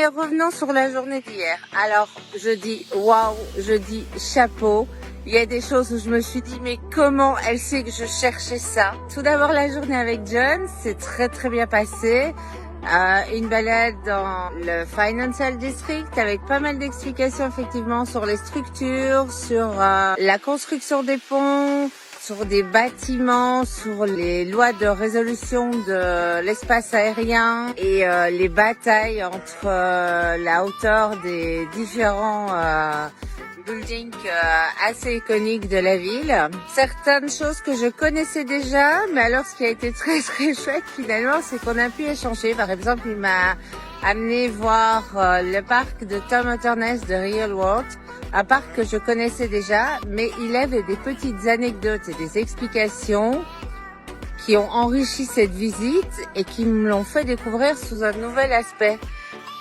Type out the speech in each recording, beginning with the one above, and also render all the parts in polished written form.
Mais revenons sur la journée d'hier. Alors, je dis waouh, je dis chapeau. Il y a des choses où je me suis dit, mais comment elle sait que je cherchais ça? Tout d'abord, la journée avec John, c'est très bien passé. Une balade dans le Financial District avec pas mal d'explications effectivement sur les structures, sur la construction des ponts, sur des bâtiments, sur les lois de résolution de l'espace aérien et les batailles entre la hauteur des différents buildings assez iconiques de la ville. Certaines choses que je connaissais déjà, mais alors ce qui a été très chouette finalement, c'est qu'on a pu échanger. Par exemple, il m'a amené voir le parc de Tom Hotterness de Real World, un parc que je connaissais déjà, mais il avait des petites anecdotes et des explications qui ont enrichi cette visite et qui me l'ont fait découvrir sous un nouvel aspect.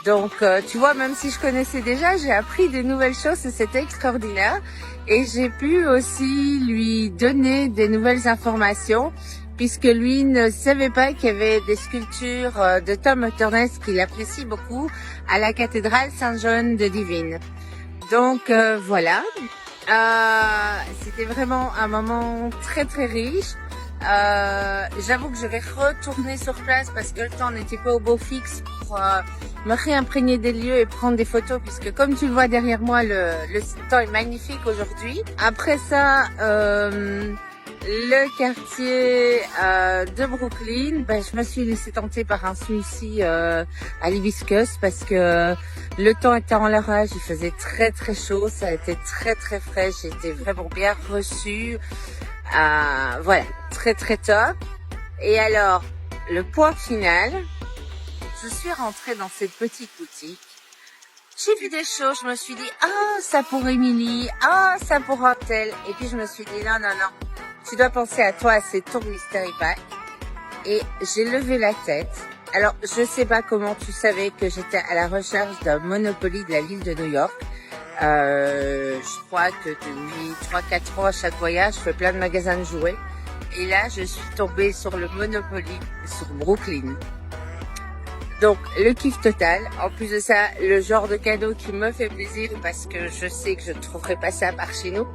Donc, tu vois, même si je connaissais déjà, j'ai appris des nouvelles choses et c'était extraordinaire. Et j'ai pu aussi lui donner des nouvelles informations, puisque lui ne savait pas qu'il y avait des sculptures de Tom Hotterness qu'il apprécie beaucoup à la cathédrale Saint-John de Divine. Donc, voilà. C'était vraiment un moment très riche. J'avoue que je vais retourner sur place parce que le temps n'était pas au beau fixe pour me réimprégner des lieux et prendre des photos, puisque comme tu le vois derrière moi, le temps est magnifique aujourd'hui. Après ça, le quartier de Brooklyn, je me suis laissée tenter par un smoothie à l'hibiscus parce que le temps était en l'orage, il faisait très chaud, ça a été très frais, j'ai été vraiment bien reçue. Voilà, très top. Et alors, le point final, je suis rentrée dans cette petite boutique. J'ai vu des choses, je me suis dit, ça pour Émilie, ça pour un tel. Et puis je me suis dit, non, tu dois penser à toi, c'est ton mystery pack. Et j'ai levé la tête. Alors, je sais pas comment tu savais que j'étais à la recherche d'un Monopoly de la ville de New York. Je crois que depuis 3-4 ans à chaque voyage, je fais plein de magasins de jouets. Et là, je suis tombée sur le Monopoly sur Brooklyn. Donc, le kiff total. En plus de ça, le genre de cadeau qui me fait plaisir parce que je sais que je ne trouverai pas ça par chez nous.